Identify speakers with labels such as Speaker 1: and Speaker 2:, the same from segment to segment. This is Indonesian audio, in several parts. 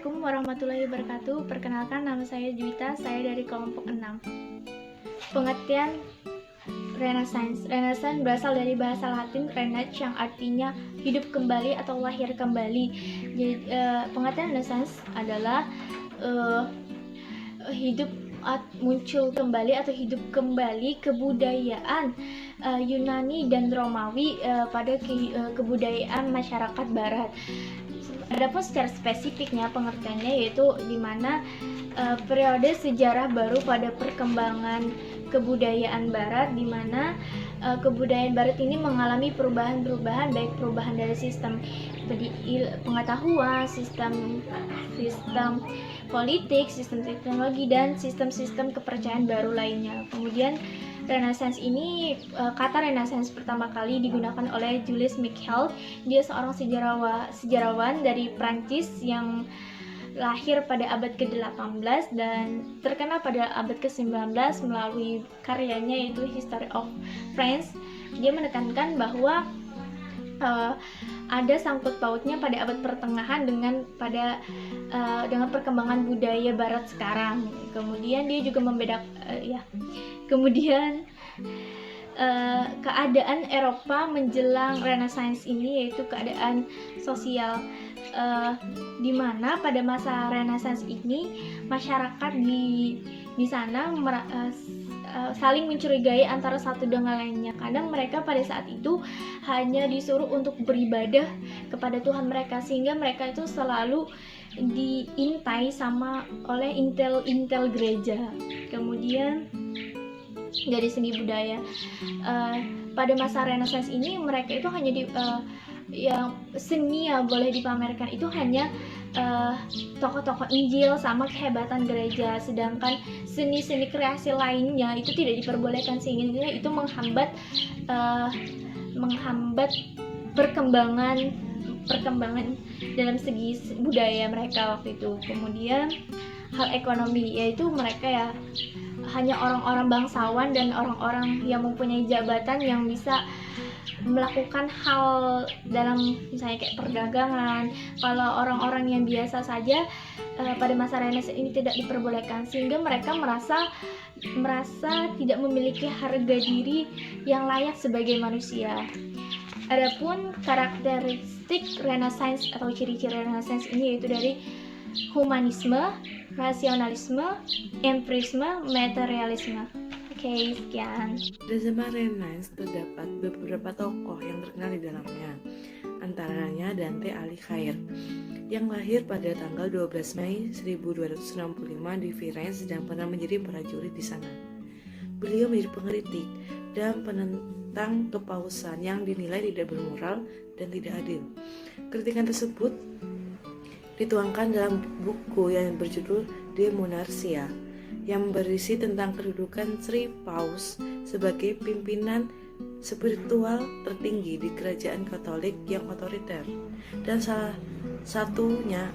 Speaker 1: Assalamualaikum warahmatullahi wabarakatuh. Perkenalkan, nama saya Juwita, saya dari kelompok 6. Pengertian Renaissance. Renaissance berasal dari bahasa Latin renat yang artinya hidup kembali atau lahir kembali. Jadi, pengertian Renaissance adalah muncul kembali atau hidup kembali kebudayaan Yunani dan Romawi pada kebudayaan masyarakat Barat. Adapun secara spesifiknya pengertiannya yaitu di mana periode sejarah baru pada perkembangan kebudayaan Barat, di mana kebudayaan Barat ini mengalami perubahan-perubahan, baik perubahan dari sistem pengetahuan, sistem politik, sistem teknologi, dan sistem-sistem kepercayaan baru lainnya. Kemudian Renaissance ini, kata Renaissance pertama kali digunakan oleh Jules Michel. Dia seorang sejarawan dari Prancis yang lahir pada abad ke-18 dan terkenal pada abad ke-19 melalui karyanya yaitu History of France. Dia menekankan bahwa ada sangkut pautnya pada abad pertengahan dengan perkembangan budaya Barat sekarang. Kemudian dia juga keadaan Eropa menjelang Renaissance ini yaitu keadaan sosial, di mana pada masa Renaissance ini masyarakat di sana saling mencurigai antara satu dengan lainnya. Kadang mereka pada saat itu hanya disuruh untuk beribadah kepada Tuhan mereka, sehingga mereka itu selalu diintai oleh intel gereja. Kemudian dari segi budaya, pada masa Renaissance ini mereka itu hanya yang seni yang boleh dipamerkan itu hanya tokoh-tokoh Injil sama kehebatan gereja, sedangkan seni-seni kreasi lainnya itu tidak diperbolehkan, sehingga itu menghambat perkembangan dalam segi budaya mereka waktu itu. Kemudian hal ekonomi, yaitu mereka hanya orang-orang bangsawan dan orang-orang yang mempunyai jabatan yang bisa melakukan hal dalam misalnya kayak perdagangan. Kalau orang-orang yang biasa saja pada masa Renaissance ini tidak diperbolehkan, sehingga mereka merasa tidak memiliki harga diri yang layak sebagai manusia. Adapun karakteristik Renaissance atau ciri-ciri Renaissance ini yaitu dari humanisme, rasionalisme, empirisme, materialisme. Oke, sekian.
Speaker 2: Pada zaman Renaissance terdapat beberapa tokoh yang terkenal di dalamnya, antaranya Dante Alighieri yang lahir pada tanggal 12 Mei 1265 di Firenze dan pernah menjadi prajurit di sana. Beliau menjadi pengkritik dan penentang kepausan yang dinilai tidak bermoral dan tidak adil. Kritikan tersebut dituangkan dalam buku yang berjudul De Monarchia yang berisi tentang kedudukan Sri Paus sebagai pimpinan spiritual tertinggi di kerajaan Katolik yang otoriter. Dan salah satunya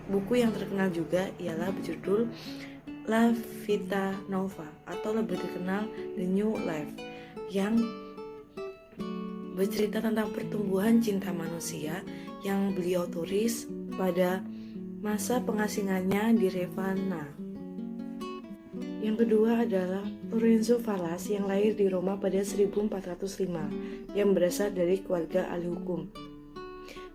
Speaker 2: buku yang terkenal juga ialah berjudul La Vita Nova atau lebih dikenal The New Life, yang bercerita tentang pertumbuhan cinta manusia yang beliau tulis pada masa pengasingannya di Ravenna. Yang kedua adalah Lorenzo Vallas yang lahir di Roma pada 1405 yang berasal dari keluarga ahli hukum.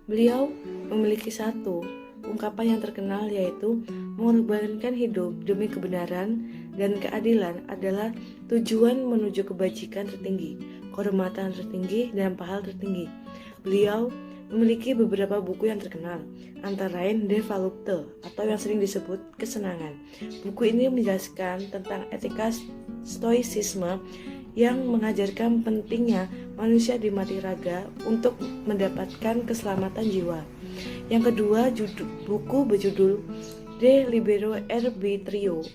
Speaker 2: Beliau memiliki satu ungkapan yang terkenal, yaitu mengorbankan hidup demi kebenaran dan keadilan adalah tujuan menuju kebajikan tertinggi, kehormatan tertinggi, dan pahala tertinggi. Beliau memiliki beberapa buku yang terkenal, antara lain De Volupte atau yang sering disebut kesenangan. Buku ini menjelaskan tentang etika stoicisme yang mengajarkan pentingnya manusia dimati raga untuk mendapatkan keselamatan jiwa. Yang kedua, buku berjudul De Libero Arbitrio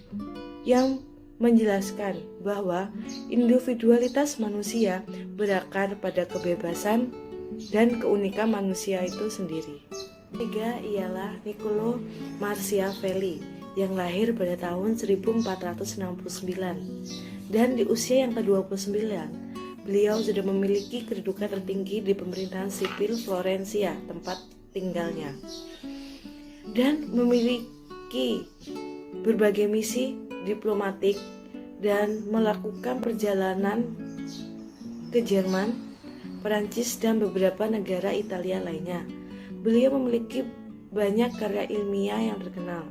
Speaker 2: yang menjelaskan bahwa individualitas manusia berakar pada kebebasan dan keunikan manusia itu sendiri. Ketiga ialah Niccolo Machiavelli yang lahir pada tahun 1469 dan di usia yang ke-29 beliau sudah memiliki kedudukan tertinggi di pemerintahan sipil Florencia, tempat tinggalnya. dan memiliki berbagai misi diplomatik dan melakukan perjalanan ke Jerman, Perancis, dan beberapa negara Italia lainnya. Beliau memiliki banyak karya ilmiah yang terkenal,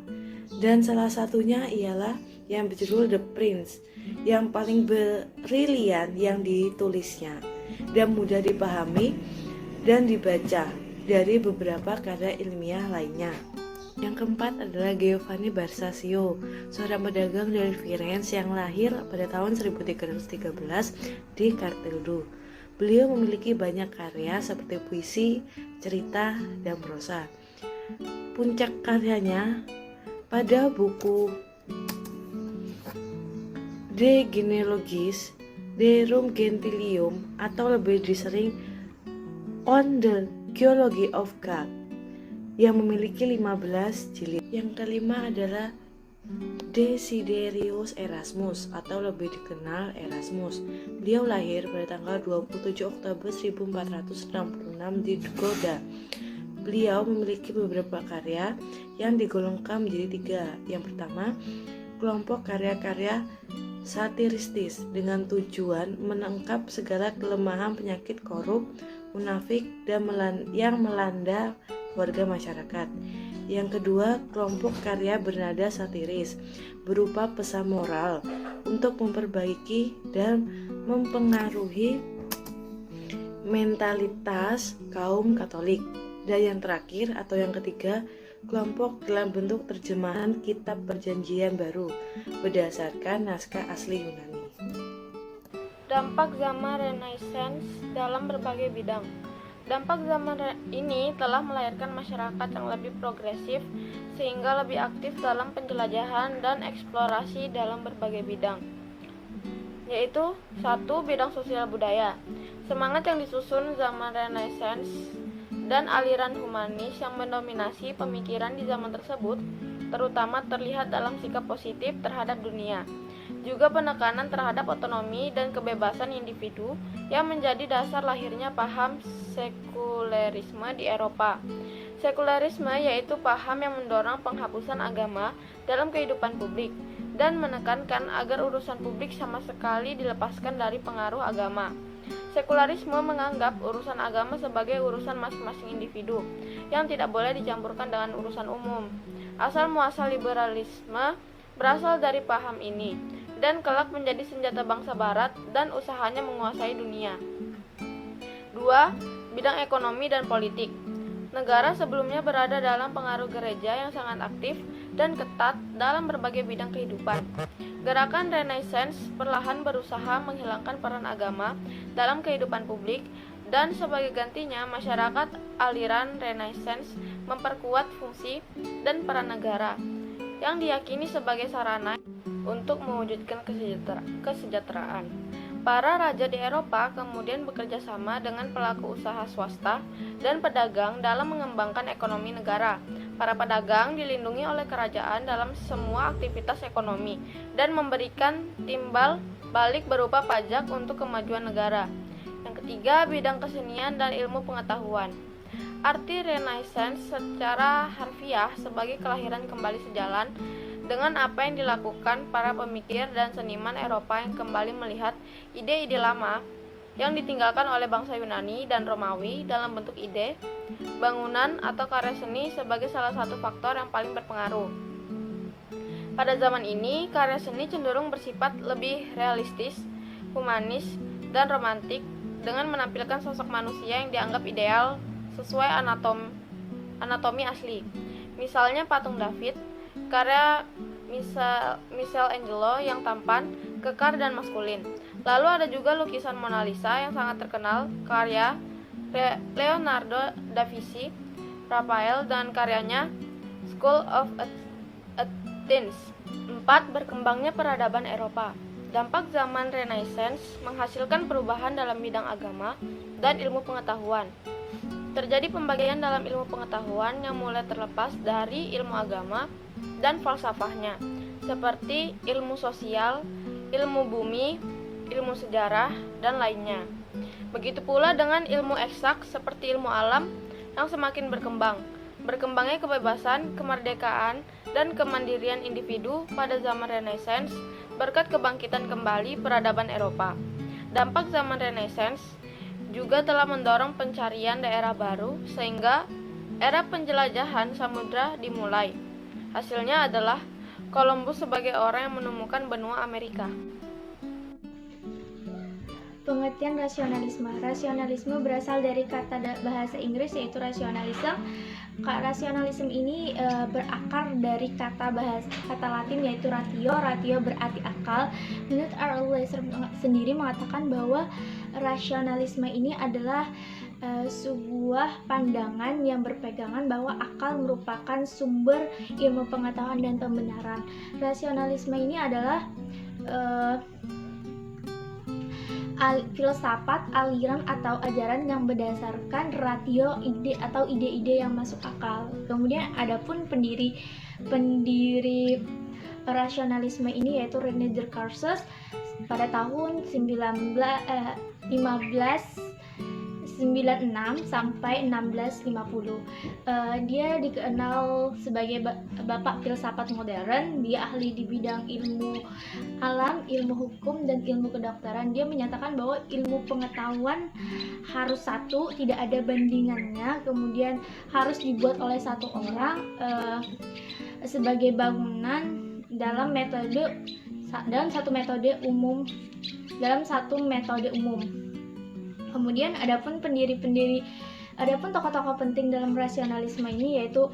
Speaker 2: dan salah satunya ialah yang berjudul The Prince, yang paling brilian yang ditulisnya dan mudah dipahami dan dibaca dari beberapa karya ilmiah lainnya. Yang keempat adalah Giovanni Boccaccio, seorang pedagang dari Firenze yang lahir pada tahun 1313 di Kartveldu. Beliau memiliki banyak karya seperti puisi, cerita, dan prosa. Puncak karyanya pada buku De Genealogiis Rerum Gentilium, atau lebih disering On the Genealogy of God, yang memiliki 15 jilid. Yang kelima adalah Desiderius Erasmus, atau lebih dikenal Erasmus. Beliau lahir pada tanggal 27 Oktober 1466 di Gouda. Beliau memiliki beberapa karya yang digolongkan menjadi 3. Yang pertama, kelompok karya-karya satiristis dengan tujuan menangkap segala kelemahan, penyakit korup, munafik, dan yang melanda warga masyarakat. Yang kedua, kelompok karya bernada satiris berupa pesan moral untuk memperbaiki dan mempengaruhi mentalitas kaum Katolik. Dan yang terakhir atau yang ketiga, kelompok dalam bentuk terjemahan kitab Perjanjian Baru berdasarkan naskah asli Yunani.
Speaker 3: Dampak zaman Renaissance dalam berbagai bidang. Dampak zaman ini telah melahirkan masyarakat yang lebih progresif sehingga lebih aktif dalam penjelajahan dan eksplorasi dalam berbagai bidang. Yaitu 1. Bidang sosial budaya. Semangat yang disusun zaman Renaissance dan aliran humanis yang mendominasi pemikiran di zaman tersebut terutama terlihat dalam sikap positif terhadap dunia. Juga penekanan terhadap otonomi dan kebebasan individu yang menjadi dasar lahirnya paham sekulerisme di Eropa. Sekulerisme yaitu paham yang mendorong penghapusan agama dalam kehidupan publik dan menekankan agar urusan publik sama sekali dilepaskan dari pengaruh agama. Sekularisme menganggap urusan agama sebagai urusan masing-masing individu yang tidak boleh dicampurkan dengan urusan umum. Asal-muasal liberalisme berasal dari paham ini dan kelak menjadi senjata bangsa barat dan usahanya menguasai dunia. 2. Bidang ekonomi dan politik. Negara sebelumnya berada dalam pengaruh gereja yang sangat aktif dan ketat dalam berbagai bidang kehidupan. Gerakan Renaissance perlahan berusaha menghilangkan peran agama dalam kehidupan publik dan sebagai gantinya masyarakat aliran Renaissance memperkuat fungsi dan peran negara yang diyakini sebagai sarana untuk mewujudkan kesejahteraan. Para raja di Eropa kemudian bekerja sama dengan pelaku usaha swasta dan pedagang dalam mengembangkan ekonomi negara. Para pedagang dilindungi oleh kerajaan dalam semua aktivitas ekonomi dan memberikan timbal balik berupa pajak untuk kemajuan negara. Yang ketiga, bidang kesenian dan ilmu pengetahuan. Arti Renaissance secara harfiah sebagai kelahiran kembali sejalan dengan apa yang dilakukan para pemikir dan seniman Eropa yang kembali melihat ide-ide lama yang ditinggalkan oleh bangsa Yunani dan Romawi dalam bentuk ide, bangunan, atau karya seni sebagai salah satu faktor yang paling berpengaruh. Pada zaman ini, karya seni cenderung bersifat lebih realistis, humanis, dan romantik dengan menampilkan sosok manusia yang dianggap ideal sesuai anatomi asli. Misalnya patung David, karya Michelangelo yang tampan, kekar, dan maskulin. Lalu ada juga lukisan Mona Lisa yang sangat terkenal, karya Leonardo da Vinci, Raphael, dan karyanya School of Athens. 4. Berkembangnya peradaban Eropa. Dampak zaman Renaissance menghasilkan perubahan dalam bidang agama dan ilmu pengetahuan. Terjadi pembagian dalam ilmu pengetahuan yang mulai terlepas dari ilmu agama dan falsafahnya, seperti ilmu sosial, ilmu bumi, ilmu sejarah, dan lainnya. Begitu pula dengan ilmu eksak seperti ilmu alam yang semakin berkembang. Berkembangnya kebebasan, kemerdekaan, dan kemandirian individu pada zaman Renaissance berkat kebangkitan kembali peradaban Eropa. Dampak zaman Renaissance juga telah mendorong pencarian daerah baru sehingga era penjelajahan samudra dimulai. Hasilnya adalah Columbus sebagai orang yang menemukan benua Amerika.
Speaker 1: Pengertian rasionalisme. Rasionalisme berasal dari kata bahasa Inggris yaitu rationalism. Rasionalisme ini berakar dari kata Latin yaitu ratio. Ratio berarti akal. Menurut R.L. Lesser sendiri mengatakan bahwa rasionalisme ini adalah sebuah pandangan yang berpegangan bahwa akal merupakan sumber ilmu pengetahuan dan pembenaran. Rasionalisme ini adalah filsafat, aliran atau ajaran yang berdasarkan ratio ide atau ide-ide yang masuk akal. Kemudian adapun pendiri rasionalisme ini yaitu René Descartes pada tahun 1596 sampai 1650. Dia dikenal sebagai bapak filsafat modern. Dia ahli di bidang ilmu alam, ilmu hukum, dan ilmu kedokteran. Dia menyatakan bahwa ilmu pengetahuan harus satu, tidak ada bandingannya, kemudian harus dibuat oleh satu orang sebagai bangunan dalam satu metode umum. Kemudian adapun tokoh-tokoh penting dalam rasionalisme ini yaitu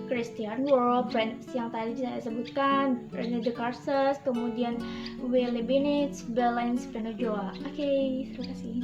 Speaker 1: Christian Wolff yang tadi saya sebutkan, René Descartes, kemudian W. Leibniz, Blaise Pascal. Oke, terima kasih.